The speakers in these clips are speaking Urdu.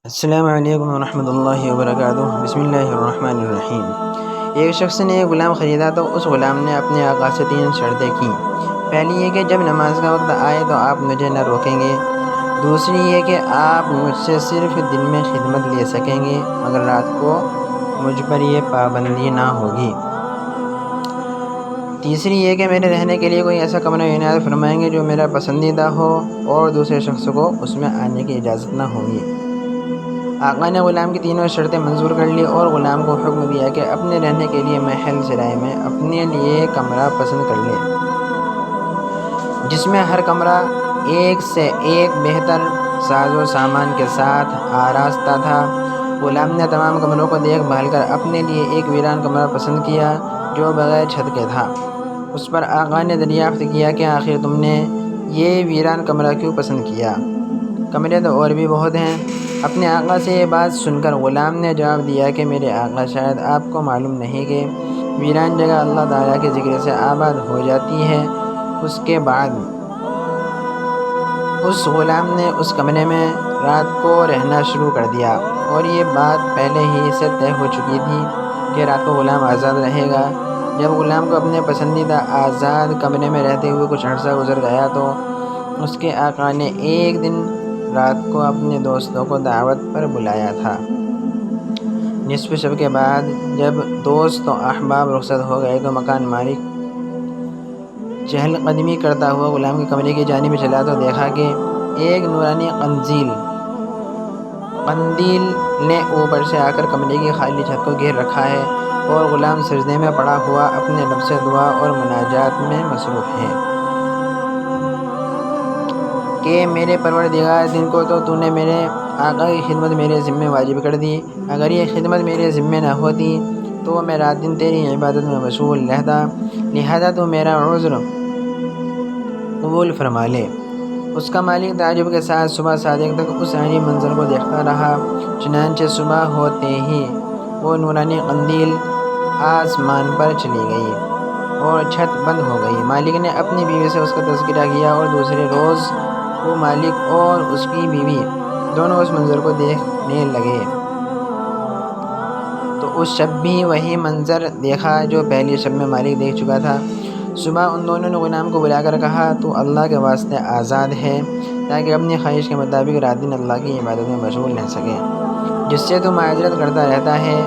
السلام علیکم ورحمۃ اللہ وبرکاتہ۔ بسم اللہ الرحمن الرحیم۔ ایک شخص نے ایک غلام خریدا تو اس غلام نے اپنے آقا سے 3 شرطیں کیں۔ پہلی یہ کہ جب نماز کا وقت آئے تو آپ مجھے نہ روکیں گے۔ دوسری یہ کہ آپ مجھ سے صرف دن میں خدمت لے سکیں گے مگر رات کو مجھ پر یہ پابندی نہ ہوگی۔ تیسری یہ کہ میرے رہنے کے لیے کوئی ایسا کمرہ عنایت فرمائیں گے جو میرا پسندیدہ ہو اور دوسرے شخص کو اس میں آنے کی اجازت نہ ہوگی۔ آقا نے غلام کی تینوں شرطیں منظور کر لی اور غلام کو حکم دیا کہ اپنے رہنے کے لیے محل سرائے میں اپنے لیے کمرہ پسند کر لے، جس میں ہر کمرہ ایک سے ایک بہتر ساز و سامان کے ساتھ آراستہ تھا۔ غلام نے تمام کمروں کو دیکھ بھال کر اپنے لیے ایک ویران کمرہ پسند کیا جو بغیر چھت کے تھا۔ اس پر آقا نے دریافت کیا کہ آخر تم نے یہ ویران کمرہ کیوں پسند کیا؟ کمرے تو اور بھی بہت ہیں۔ اپنے آقا سے یہ بات سن کر غلام نے جواب دیا کہ میرے آقا، شاید آپ کو معلوم نہیں کہ ویران جگہ اللہ تعالیٰ کے ذکر سے آباد ہو جاتی ہے۔ اس کے بعد اس غلام نے اس کمرے میں رات کو رہنا شروع کر دیا، اور یہ بات پہلے ہی سے طے ہو چکی تھی کہ رات کو غلام آزاد رہے گا۔ جب غلام کو اپنے پسندیدہ آزاد کمرے میں رہتے ہوئے کچھ عرصہ گزر گیا تو اس کے آقا نے ایک دن رات کو اپنے دوستوں کو دعوت پر بلایا تھا۔ نصف شب کے بعد جب دوست و احباب رخصت ہو گئے تو مکان مالک چہل قدمی کرتا ہوا غلام کے کمرے کی جانب چلا تو دیکھا کہ ایک نورانی قندیل نے اوپر سے آ کر کمرے کی خالی چھت کو گھیر رکھا ہے، اور غلام سجدے میں پڑا ہوا اپنے رب سے دعا اور مناجات میں مصروف ہے کہ میرے پروردگار، دن کو تو نے میرے آقا کی خدمت میرے ذمے واجب کر دی۔ اگر یہ خدمت میرے ذمے نہ ہوتی تو میں رات دن تیری عبادت میں مشغول رہتا، لہذا تو میرا عذر قبول فرما لے۔ اس کا مالک تعجب کے ساتھ صبح صادق تک اس عجیب منظر کو دیکھتا رہا۔ چنانچہ صبح ہوتے ہی وہ نورانی قندیل آسمان پر چلی گئی اور چھت بند ہو گئی۔ مالک نے اپنی بیوی سے اس کا تذکرہ کیا اور دوسرے روز وہ مالک اور اس کی بیوی دونوں اس منظر کو دیکھنے لگے تو اس شب بھی وہی منظر دیکھا جو پہلی شب میں مالک دیکھ چکا تھا۔ صبح ان دونوں نے غلام کو بلا کر کہا، تو اللہ کے واسطے آزاد ہے تاکہ اپنی خواہش کے مطابق رات دن اللہ کی عبادت میں مشغول رہ سکے، جس سے تو معذرت کرتا رہتا ہے۔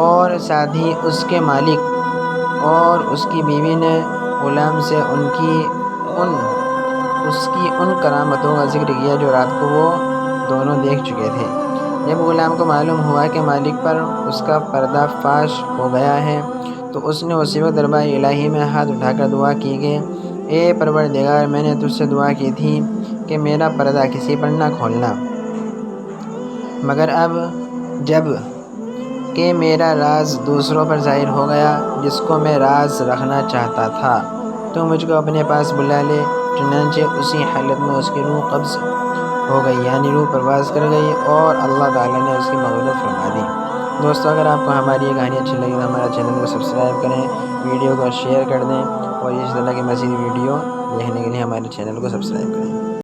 اور ساتھ ہی اس کے مالک اور اس کی بیوی نے غلام سے اس کی ان کرامتوں کا ذکر کیا جو رات کو وہ دونوں دیکھ چکے تھے۔ جب غلام کو معلوم ہوا کہ مالک پر اس کا پردہ فاش ہو گیا ہے تو اس نے اسی وقت دربار الہی میں ہاتھ اٹھا کر دعا کی کہ اے پروردگار، میں نے تجھ سے دعا کی تھی کہ میرا پردہ کسی پر نہ کھولنا، مگر اب جب کہ میرا راز دوسروں پر ظاہر ہو گیا جس کو میں راز رکھنا چاہتا تھا، تو مجھ کو اپنے پاس بلا لے۔ چنانچہ اسی حالت میں اس کی روح قبض ہو گئی، یعنی روح پرواز کر گئی، اور اللہ تعالیٰ نے اس کی مغفرت فرما دی۔ دوستو، اگر آپ کو ہماری یہ کہانی اچھی لگی تو ہمارا چینل کو سبسکرائب کریں، ویڈیو کو شیئر کر دیں، اور اس طرح کی مزید ویڈیو دیکھنے کے لیے ہمارے چینل کو سبسکرائب کریں۔